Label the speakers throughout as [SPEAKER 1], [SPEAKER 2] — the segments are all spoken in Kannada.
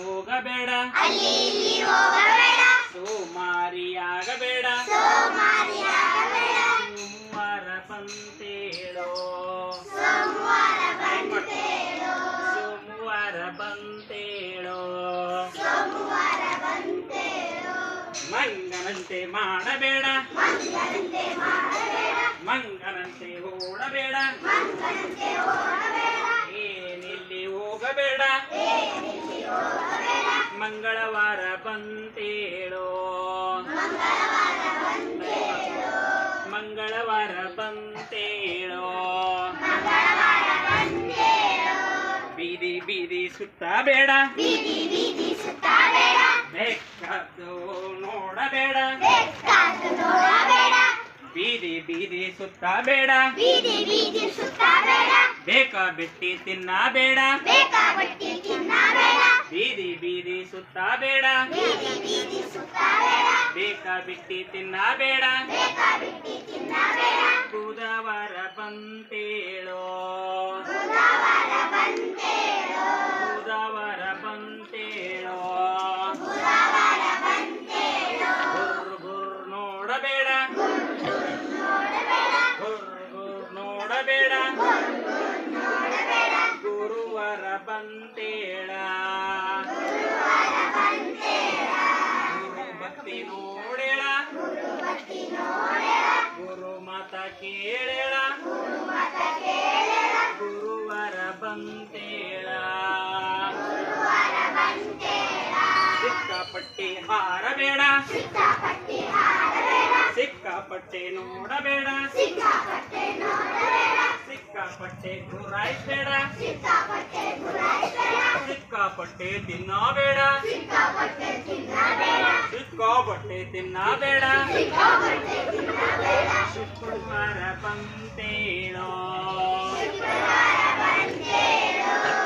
[SPEAKER 1] ಓಡಬೇಡ, ಅಲ್ಲಿ ಇಲ್ಲಿ ಹೋಗಬೇಡ, ಸೋಮಾರಿಯಾಗಬೇಡ, ಸೋಮವಾರ ಬಂತೇಳೋ, ಸೋಮವಾರ ಬಂತೇಳೋ, ಮಂಗನಂತೆ ಮಾಡಬೇಡ, ಮಂಗನಂತೆ ಓಡಬೇಡ, ಏನಿಲ್ಲಿ ಹೋಗಬೇಡ, ಮಂಗಳವಾರ ಬಂತೇಳೋ, ಮಂಗಳವಾರ ಬಂತೇಳೋ, ಬೀದಿ ಬೀದಿ ಸುತ್ತಬೇಡ, ಬೇಕಾದ್ದು ನೋಡಬೇಡ, ಬೀದಿ ಬೀದಿ ಸುತ್ತಬೇಡ, ಬೇಕಾ ಬಿಟ್ಟಿ ತಿನ್ನಬೇಡ, ಬೀದಿ ಬೀದಿ ಸುತ್ತಬೇಡ, ಬೇಕಾ ಬಿಟ್ಟಿ ತಿನ್ನಬೇಡ, ಬುಧವಾರ ಬಂತೇಳೋ, ಬುಧವಾರ ಬಂತೇಳೋ, ಗುರ್ ಗುರ್ ನೋಡಬೇಡ, ಗುರ್ ಗುರ್ ನೋಡಬೇಡ, ಗುರುವಾರ ಬಂತೇಳ, ಗುರು ಭಕ್ತಿ ನೋಡೇಳ, ಗುರು ಮಾತ ಕೇಳೇಳ, ಗುರುವಾರ ಬಂತೇಳ, ಸಿಕ್ಕಾಪಟ್ಟಿ ಹಾರಬೇಡ, ಸಿಕ್ಕಾಪಟ್ಟೆ ನೋಡಬೇಡ, ಸಿಕ್ಕಾಪಟ್ಟೆ ಗುರಾಯಿಸಬೇಡ, ಸಿಕ್ಕಾಪಟ್ಟೆ ತಿನ್ನಬೇಡ, ಸಿಕ್ಕಾಪಟ್ಟೆ ತಿನ್ನಬೇಡ, ಶುಕ್ರವಾರ ಬಂತೇಳೋ,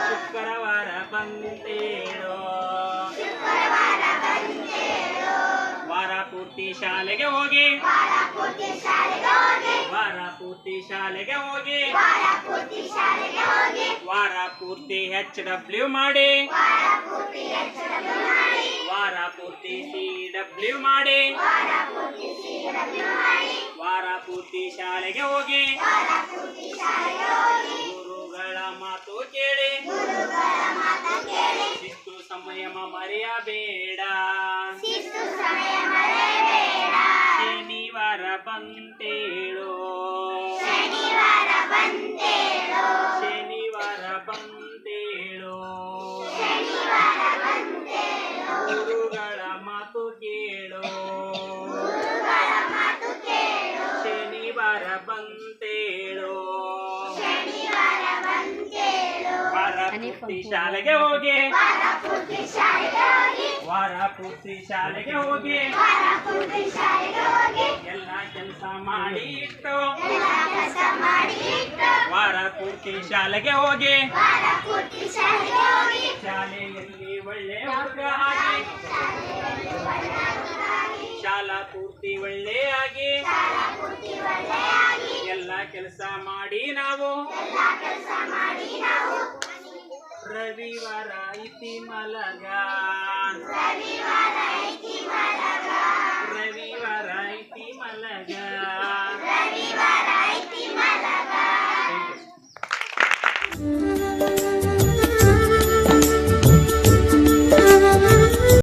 [SPEAKER 1] ಶುಕ್ರವಾರ ಬಂತೇಳೋ, ವಾರ ಪೂರ್ತಿ ಶಾಲೆಗೆ ಹೋಗಿ, ವಾರ ಪೂರ್ತಿ ಶಾಲೆಗೆ ಹೋಗಿ, ವಾರ ಪೂರ್ತಿ HW ಮಾಡಿ, ವಾರ ಪೂರ್ತಿ CW ಮಾಡಿ, ವಾರ ಪೂರ್ತಿ ಶಾಲೆಗೆ ಹೋಗಿ, ಗುರುಗಳ ಮಾತು ಕೇಳಿ, ಶಿಸ್ತು ಸಂಯಮ ಮರೆಯಬೇಡ, ಶನಿವಾರ ಬಂತೇಳೋ, ಶನಿವಾರ ಬಂತೇಳೋ, ಗುರುಗಳ ಮಾತು ಕೇಳೋ, ಶನಿವಾರ ಬಂತೇಳೋ, ವಾರ ಪೂರ್ತಿ ಶಾಲೆಗೆ ಹೋಗಿ, ವಾರ ಪೂರ್ತಿ ಶಾಲೆಗೆ ಹೋಗಿ, ಎಲ್ಲ ಕೆಲಸ ಮಾಡಿ ಇಟ್ಟು, ವಾರ ಪೂರ್ತಿ ಶಾಲೆಗೆ ಹೋಗಿ, ಶಾಲೆಯಲ್ಲಿ ಒಳ್ಳೆ ಹುಡುಗ ಆಗಿ, ಶಾಲಾ ಪೂರ್ತಿ ಒಳ್ಳೆ ಆಗಿ, ಎಲ್ಲ ಕೆಲಸ ಮಾಡಿ ನಾವು, ರವಿವಾರ ಐತಿ ಮಲಗ,